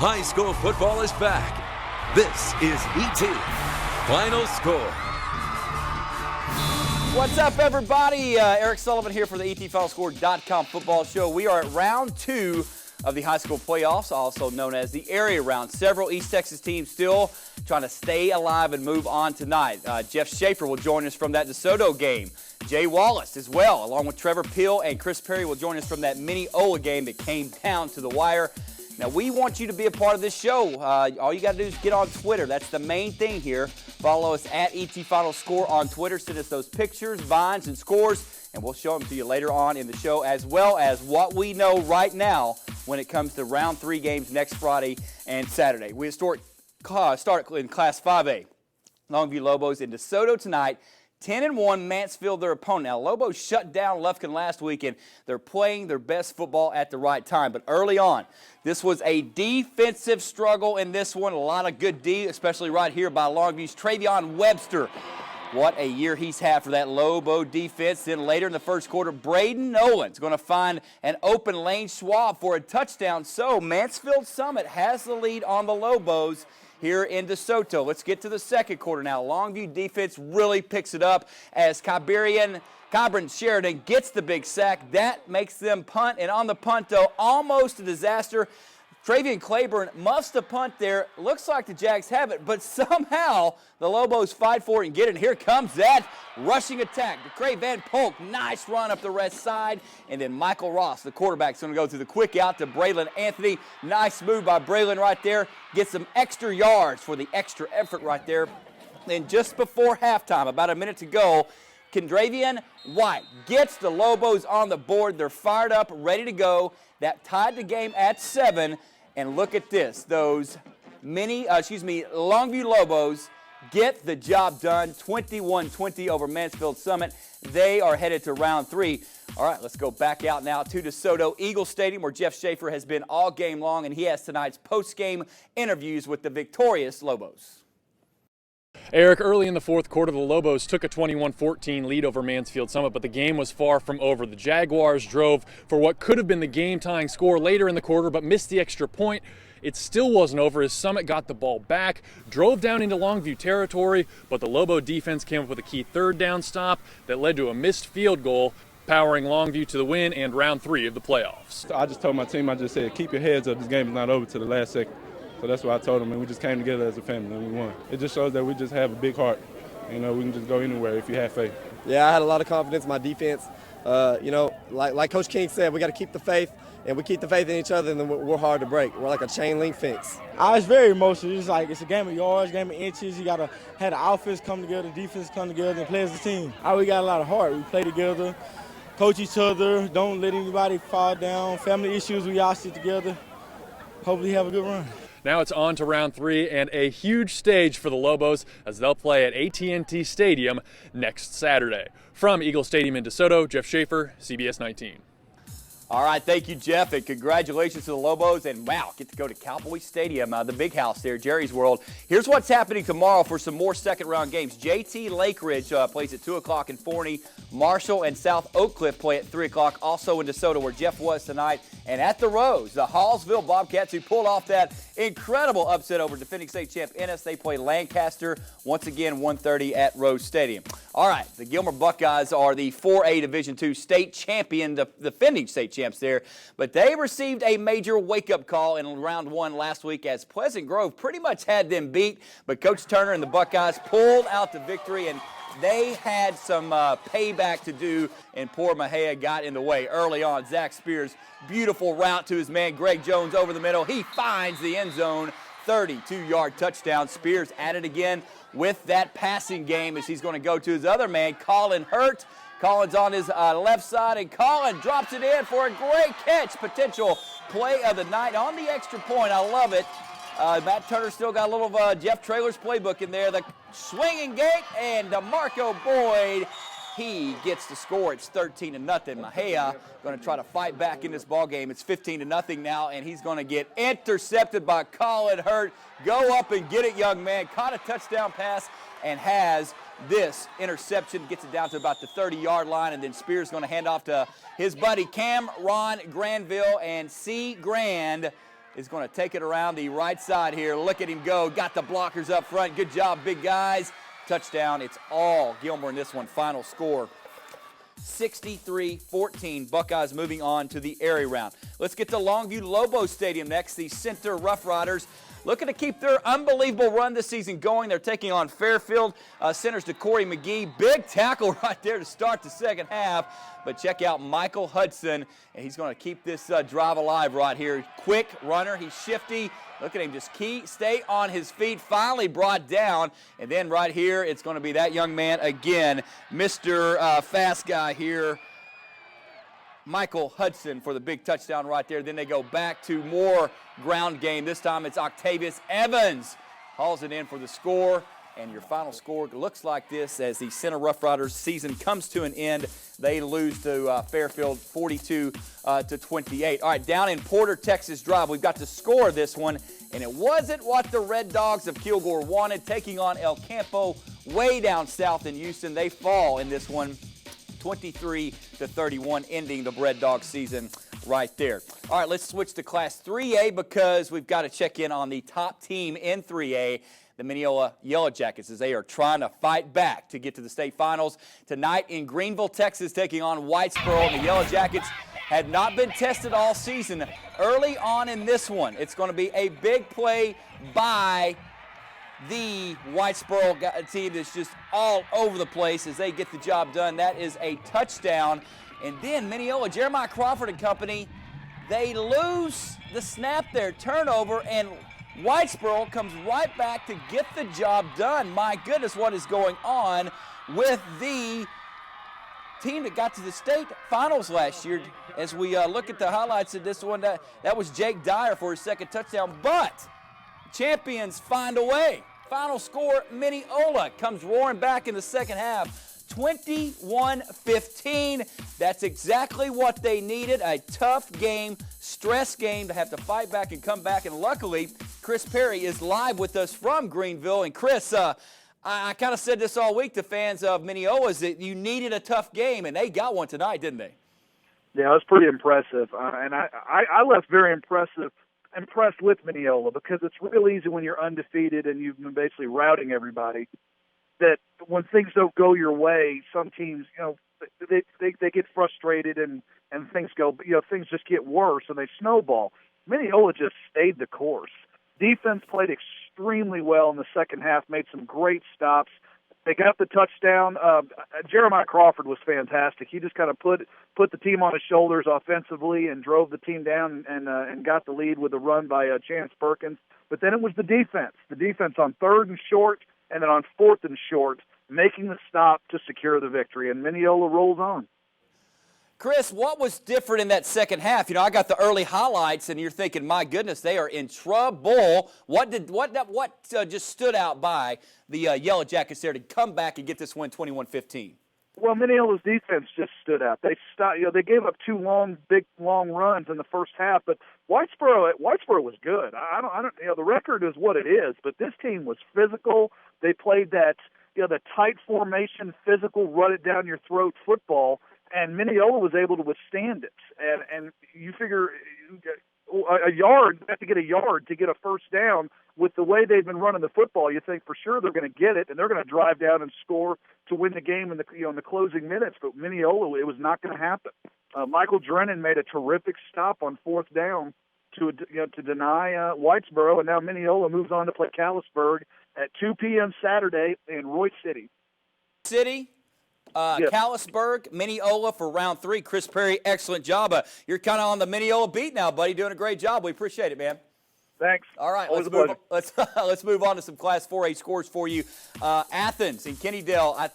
High school football is back. This is ET Final Score. What's up, everybody? Eric Sullivan here for the ETFinalScore.com football show. We are at round 2 of the high school playoffs, also known as the area round. Several East Texas teams still trying to stay alive and move on tonight. Jeff Schaefer will join us from that DeSoto game. Jay Wallace as well, along with Trevor Peel and Chris Perry, will join us from that Mineola game that came down to the wire. Now, we want you to be a part of this show. All you got to do is get on Twitter. That's the main thing here. Follow us at ET Final Score on Twitter. Send us those pictures, vines, and scores, and we'll show them to you later on in the show, as well as what we know right now when it comes to round 3 games next Friday and Saturday. We start in Class 5A. Longview Lobos in DeSoto tonight. 10-1 Mansfield, their opponent. Now, Lobos shut down Lufkin last week, and they're playing their best football at the right time. But early on, this was a defensive struggle in this one. A lot of good D, especially right here by Longview's Travion Webster. What a year he's had for that Lobo defense. Then later in the first quarter, Braden Nolan's going to find an open lane swab for a touchdown. So Mansfield Summit has the lead on the Lobos here in DeSoto. Let's get to the second quarter now. Longview defense really picks it up as Cobrin Sheridan gets the big sack. That makes them punt, and on the punt, though, almost a disaster. Travion Claiborne must have punt there. Looks like the Jags have it, but somehow the Lobos fight for it and get it. And here comes that rushing attack. DeCray Van Polk, nice run up the right side. And then Michael Ross, the quarterback, is going to go through the quick out to Braylon Anthony. Nice move by Braylon right there. Gets some extra yards for the extra effort right there. Then just before halftime, about a minute to go, Kendravian White gets the Lobos on the board. They're fired up, ready to go. That tied the game at 7. And look at this. Those Longview Lobos get the job done. 21-20 over Mansfield Summit. They are headed to round 3. All right, let's go back out now to DeSoto Eagle Stadium, where Jeff Schaefer has been all game long, and he has tonight's post-game interviews with the victorious Lobos. Eric, early in the fourth quarter, the Lobos took a 21-14 lead over Mansfield Summit, but the game was far from over. The Jaguars drove for what could have been the game-tying score later in the quarter, but missed the extra point. It still wasn't over as Summit got the ball back, drove down into Longview territory, but the Lobo defense came up with a key third down stop that led to a missed field goal, powering Longview to the win and round 3 of the playoffs. I just told my team, I just said, keep your heads up. This game is not over to the last second. So that's what I told them, and we just came together as a family, and we won. It just shows that we just have a big heart. You know, we can just go anywhere if you have faith. Yeah, I had a lot of confidence in my defense. Like Coach King said, we got to keep the faith, and we keep the faith in each other, and then we're hard to break. We're like a chain link fence. It's very emotional. It's a game of yards, game of inches. You got to have the offense come together, defense come together, and play as a team. We got a lot of heart. We play together, coach each other, don't let anybody fall down. Family issues, we all sit together. Hopefully have a good run. Now it's on to round 3 and a huge stage for the Lobos as they'll play at AT&T Stadium next Saturday. From Eagle Stadium in DeSoto, Jeff Schaefer, CBS 19. All right, thank you, Jeff, and congratulations to the Lobos. And, wow, get to go to Cowboy Stadium, the big house there, Jerry's World. Here's what's happening tomorrow for some more second-round games. JT Lake Ridge plays at 2 o'clock in Forney. Marshall and South Oak Cliff play at 3 o'clock, also in DeSoto, where Jeff was tonight. And at the Rose, the Hallsville Bobcats, who pulled off that incredible upset over defending state champ Ennis, they play Lancaster once again 1:30 at Rose Stadium. All right, the Gilmer Buckeyes are the 4A Division II state champion, the defending state champs there, but they received a major wake-up call in round 1 last week as Pleasant Grove pretty much had them beat, but Coach Turner and the Buckeyes pulled out the victory, and they had some payback to do, and poor Mejia got in the way early on. Zach Spears, beautiful route to his man Greg Jones over the middle. He finds the end zone, 32-yard touchdown. Spears at it again with that passing game as he's going to go to his other man, Colin Hurt. Colin's on his left side, and Colin drops it in for a great catch. Potential play of the night on the extra point. I love it. Matt Turner still got a little of Jeff Traylor's playbook in there. The swinging gate, and DeMarco Boyd, he gets the score. It's 13-0. Mejia going to try to fight back in this ball game. It's 15-0 now, and he's going to get intercepted by Colin Hurt. Go up and get it, young man. Caught a touchdown pass and has this interception. Gets it down to about the 30-yard line, and then Spears going to hand off to his buddy Cam Ron Granville, and C. Grand is going to take it around the right side here. Look at him go. Got the blockers up front. Good job, big guys. Touchdown. It's all Gilmer in this one. Final score, 63-14. Buckeyes moving on to the area round. Let's get to Longview Lobo Stadium next. The Center Rough Riders looking to keep their unbelievable run this season going. They're taking on Fairfield. Centers to Corey McGee. Big tackle right there to start the second half. But check out Michael Hudson, and he's going to keep this drive alive right here. Quick runner. He's shifty. Look at him just stay on his feet. Finally brought down. And then right here, it's going to be that young man again, Mr. Fast guy here, Michael Hudson, for the big touchdown right there. Then they go back to more ground game. This time it's Octavius Evans. Hauls it in for the score. And your final score looks like this as the Center Rough Riders season comes to an end. They lose to Fairfield 42-28. All right, down in Porter, Texas Drive, we've got to score this one. And it wasn't what the Red Dogs of Kilgore wanted, taking on El Campo way down south in Houston. They fall in this one, 23-31, ending the Red Dog season right there. All right, let's switch to Class 3A because we've got to check in on the top team in 3A, the Mineola Yellow Jackets, as they are trying to fight back to get to the state finals. Tonight in Greenville, Texas, taking on Whitesburg. And the Yellow Jackets had not been tested all season. Early on in this one, it's going to be a big play by the Whitesburg team that's just all over the place as they get the job done. That is a touchdown. And then Mineola, Jeremiah Crawford and company, they lose the snap there, turnover, and Whitesburg comes right back to get the job done. My goodness, what is going on with the team that got to the state finals last year? As we look at the highlights of this one, that was Jake Dyer for his second touchdown, but champions find a way. Final score, Mineola comes roaring back in the second half, 21-15. That's exactly what they needed, a tough game, stress game to have to fight back and come back. And luckily, Chris Perry is live with us from Greenville. And Chris, I kind of said this all week to fans of Mineola, is that you needed a tough game, and they got one tonight, didn't they? Yeah, it was pretty impressive. And I left very impressed with Mineola because it's real easy when you're undefeated and you've been basically routing everybody, that when things don't go your way, some teams, they get frustrated and things go, things just get worse and they snowball. Mineola just stayed the course. Defense played extremely well in the second half, made some great stops. They got the touchdown. Jeremiah Crawford was fantastic. He just kind of put the team on his shoulders offensively and drove the team down and got the lead with a run by Chance Perkins. But then it was the defense. The defense on 3rd and short and then on 4th and short, making the stop to secure the victory. And Mineola rolls on. Chris, what was different in that second half? I got the early highlights, and you're thinking, my goodness, they are in trouble. What just stood out by the Yellow Jackets there to come back and get this win 21-15? Well, Mineola's defense just stood out. They stopped. They gave up 2 big long runs in the first half, but Whitesboro was good. I don't. The record is what it is, but this team was physical. They played that, the tight formation, physical, run it down your throat football. And Mineola was able to withstand it. And you figure a yard, you have to get a yard to get a first down. With the way they've been running the football, you think for sure they're going to get it, and they're going to drive down and score to win the game in the closing minutes. But Mineola, it was not going to happen. Michael Drennan made a terrific stop on 4th down to deny Whitesboro, and now Mineola moves on to play Callisburg at 2 p.m. Saturday in Roy City. Yes. Callisburg, Mineola for round 3. Chris Perry, excellent job. You're kind of on the Mineola beat now, buddy. Doing a great job. We appreciate it, man. Thanks. All right, let's move on to some Class 4A scores for you. Athens and Kennydale,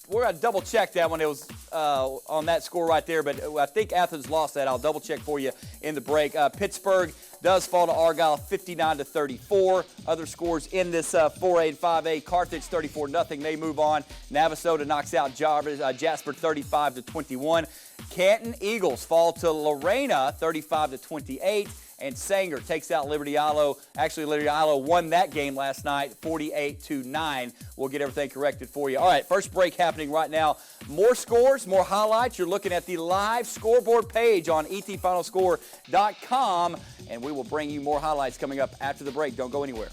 we're going to double-check that one. It was on that score right there, but I think Athens lost that. I'll double-check for you in the break. Pittsburgh does fall to Argyle 59-34. Other scores in this 4A and 5A, Carthage 34-0. They move on. Navasota knocks out Jasper 35-21. Canton Eagles fall to Lorena 35-28. and Sanger takes out Liberty Islo. Actually, Liberty Islo won that game last night, 48-9. We'll get everything corrected for you. All right, first break happening right now. More scores, more highlights. You're looking at the live scoreboard page on etfinalscore.com, and we will bring you more highlights coming up after the break. Don't go anywhere.